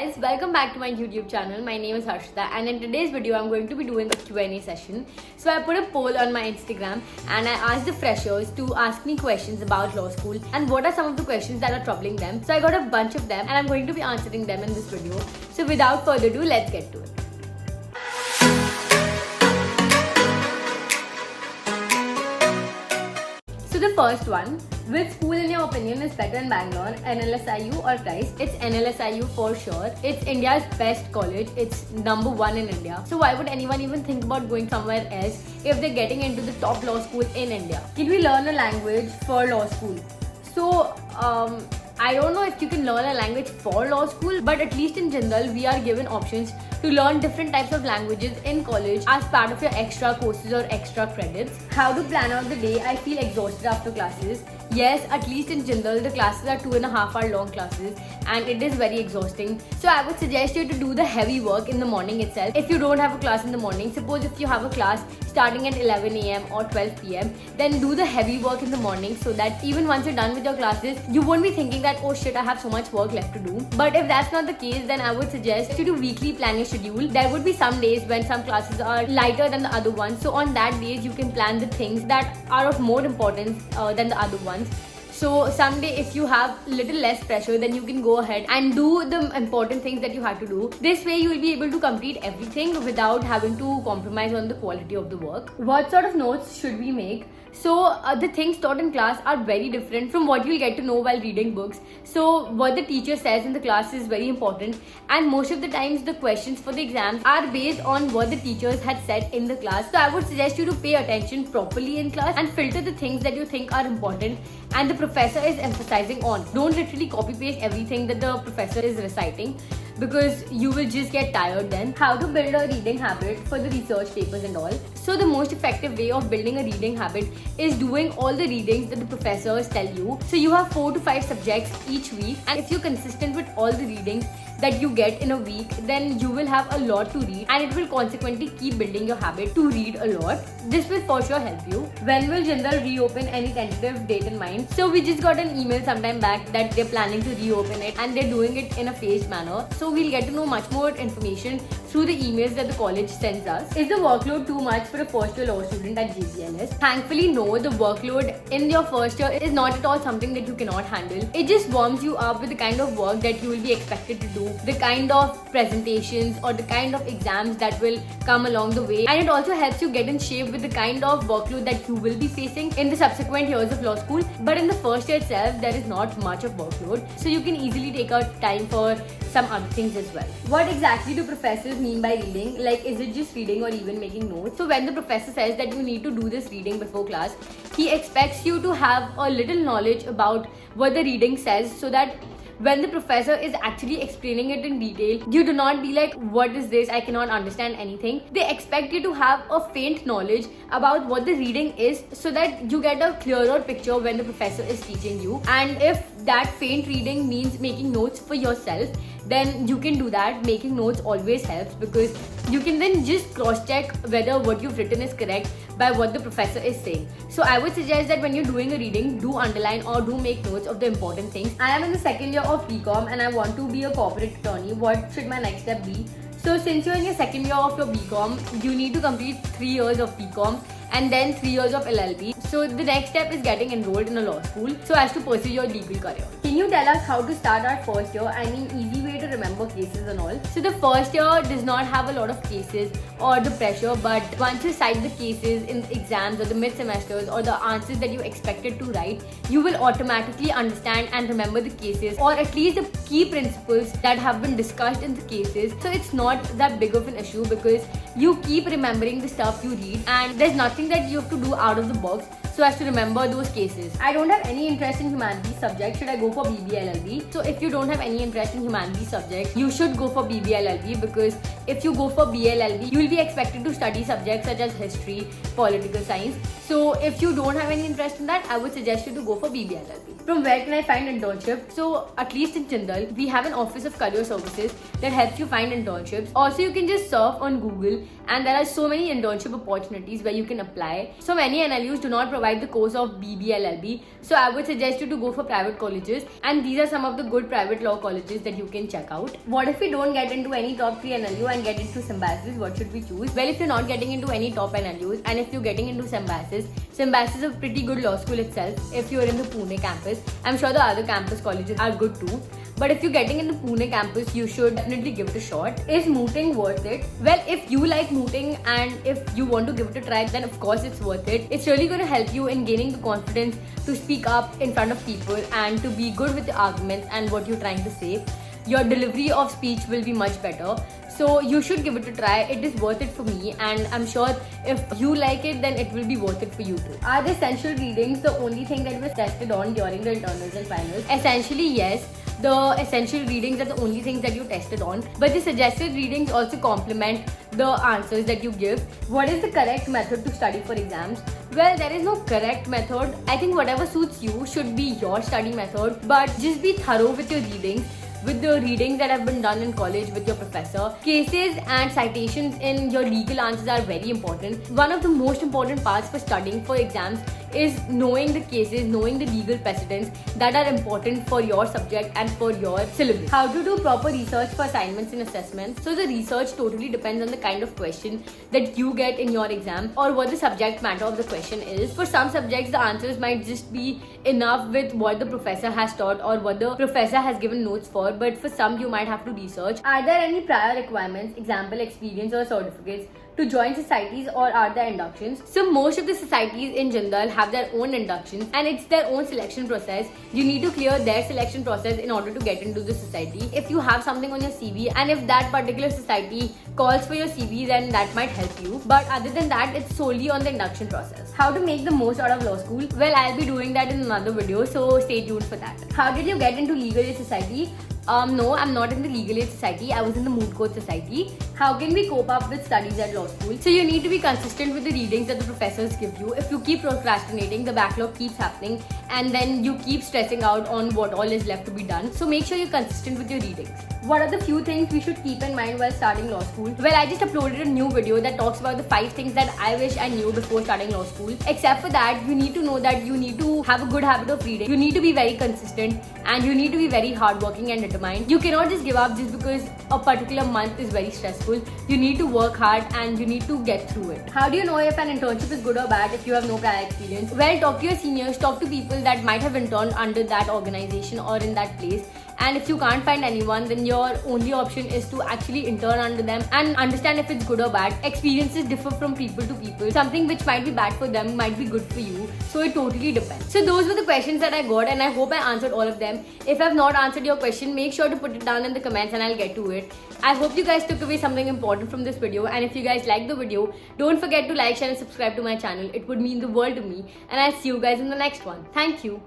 guys, welcome back to my YouTube channel. My name is Harshita and in today's video I'm going to be doing a Q&A session. So I put a poll on my Instagram and I asked the freshers to ask me questions about law school and what are some of the questions that are troubling them. So I got a bunch of them and I'm going to be answering them in this video. So without further ado, let's get to it. So the first one, which school in your opinion is better in Bangalore, NLSIU or Christ? It's NLSIU for sure. It's India's best college. It's #1 in India. So why would anyone even think about going somewhere else if they're getting into the top law school in India? Can we learn a language for law school? So I don't know if you can learn a language for law school, but at least in general, we are given options to learn different types of languages in college as part of your extra courses or extra credits. How to plan out the day? I feel exhausted after classes. Yes, at least in general, the classes are 2.5 hour long classes and it is very exhausting. So I would suggest you to do the heavy work in the morning itself. If you don't have a class in the morning, suppose if you have a class starting at 11 a.m. or 12 p.m, then do the heavy work in the morning so that even once you're done with your classes, you won't be thinking that, oh shit, I have so much work left to do. But if that's not the case, then I would suggest you to weekly plan your schedule. There would be some days when some classes are lighter than the other ones. So on that days, you can plan the things that are of more importance than the other ones. So someday if you have little less pressure, then you can go ahead and do the important things that you had to do. This way you will be able to complete everything without having to compromise on the quality of the work. What sort of notes should we make? So the things taught in class are very different from what you'll get to know while reading books. So what the teacher says in the class is very important, and most of the times the questions for the exams are based on what the teachers had said in the class. So I would suggest you to pay attention properly in class and filter the things that you think are important and the professor is emphasizing on. Don't literally copy paste everything that the professor is reciting, because you will just get tired then. How to build a reading habit for the research papers and all. So the most effective way of building a reading habit is doing all the readings that the professors tell you. So you have 4 to 5 subjects each week, and if you're consistent with all the readings that you get in a week, then you will have a lot to read and it will consequently keep building your habit to read a lot. This will for sure help you. When will Jindal reopen? Any tentative date in mind? So we just got an email sometime back that they're planning to reopen it and they're doing it in a phased manner. So we'll get to know much more information through the emails that the college sends us. Is the workload too much for a first year law student at JPLS? Thankfully no, the workload in your first year is not at all something that you cannot handle. It just warms you up with the kind of work that you will be expected to do, the kind of presentations or the kind of exams that will come along the way, and it also helps you get in shape with the kind of workload that you will be facing in the subsequent years of law school. But in the first year itself, there is not much of workload, so you can easily take out time for some other things as well. What exactly do professors mean by reading? Like, is it just reading or even making notes? So when the professor says that you need to do this reading before class, he expects you to have a little knowledge about what the reading says, so that when the professor is actually explaining it in detail, you do not be like, what is this? I cannot understand anything. They expect you to have a faint knowledge about what the reading is, so that you get a clearer picture when the professor is teaching you. And if that faint reading means making notes for yourself, then you can do that. Making notes always helps, because you can then just cross-check whether what you've written is correct by what the professor is saying. So I would suggest that when you're doing a reading, do underline or do make notes of the important things. I am in the second year of BCom and I want to be a corporate attorney. What should my next step be? So since you're in your second year of your BCom, you need to complete 3 years of BCom and then 3 years of LLB. So the next step is getting enrolled in a law school so as to pursue your legal career. Can you tell us how to start our first year? I mean, easy way to remember cases and all. So the first year does not have a lot of cases or the pressure, but once you cite the cases in exams or the mid semesters or the answers that you expected to write, you will automatically understand and remember the cases, or at least the key principles that have been discussed in the cases. So it's not that big of an issue, because you keep remembering the stuff you read and there's nothing that you have to do out of the box so as to remember those cases. I don't have any interest in humanities subject. Should I go for BBLLB? So if you don't have any interest in humanities subject, you should go for BBLLB, because if you go for BLLB, you will be expected to study subjects such as history, political science. So if you don't have any interest in that, I would suggest you to go for BBLLB. From where can I find internship? So at least in Jindal, we have an office of career services that helps you find internships. Also, you can just surf on Google and there are so many internship opportunities where you can apply. So many NLUs do not provide provide the course of BBLLB. So I would suggest you to go for private colleges, and these are some of the good private law colleges that you can check out. What if we don't get into any top 3 NLU and get into Symbiosis? What should we choose? Well, if you're not getting into any top NLUs and if you're getting into Symbiosis is a pretty good law school itself. If you're in the Pune campus, I'm sure the other campus colleges are good too. But if you're getting in the Pune campus, you should definitely give it a shot. Is mooting worth it? Well, if you like mooting and if you want to give it a try, then of course it's worth it. It's really going to help you in gaining the confidence to speak up in front of people and to be good with the arguments and what you're trying to say. Your delivery of speech will be much better. So you should give it a try. It is worth it for me, and I'm sure if you like it, then it will be worth it for you too. Are the essential readings the only thing that was tested on during the internals and finals? Essentially, yes. The essential readings are the only things that you tested on, but the suggested readings also complement the answers that you give. What is the correct method to study for exams? Well, there is no correct method. I think whatever suits you should be your study method, but just be thorough with your readings. With the readings that have been done in college with your professor. Cases and citations in your legal answers are very important. One of the most important parts for studying for exams is knowing the cases, knowing the legal precedents that are important for your subject and for your syllabus. How to do proper research for assignments and assessments. So the research totally depends on the kind of question that you get in your exam or what the subject matter of the question is. For some subjects, the answers might just be enough with what the professor has taught or what the professor has given notes for, but for some you might have to research. Are there any prior requirements, example, experience or certificates to join societies, or are there inductions? So most of the societies in Jindal have their own inductions and it's their own selection process. You need to clear their selection process in order to get into the society. If you have something on your CV and if that particular society calls for your CV, then that might help you. But other than that, it's solely on the induction process. How to make the most out of law school? Well, I'll be doing that in another video, so stay tuned for that. How did you get into legal aid society? No, I'm not in the legal aid society. I was in the moot court society. How can we cope up with studies at law school? So you need to be consistent with the readings that the professors give you. If you keep procrastinating, the backlog keeps happening and then you keep stressing out on what all is left to be done. So make sure you're consistent with your readings. What are the few things we should keep in mind while starting law school? Well, I just uploaded a new video that talks about the 5 things that I wish I knew before starting law school. Except for that, you need to know that you need to have a good habit of reading. You need to be very consistent and you need to be very hardworking and determined. You cannot just give up just because a particular month is very stressful. You need to work hard and you need to get through it. How do you know if an internship is good or bad if you have no prior experience? Well, talk to your seniors, talk to people that might have interned under that organization or in that place. And if you can't find anyone, then your only option is to actually intern under them and understand if it's good or bad. Experiences differ from people to people. Something which might be bad for them might be good for you. So it totally depends. So those were the questions that I got and I hope I answered all of them. If I've not answered your question, make sure to put it down in the comments and I'll get to it. I hope you guys took away something important from this video, and if you guys liked the video, don't forget to like, share and subscribe to my channel. It would mean the world to me, and I'll see you guys in the next one. Thank you.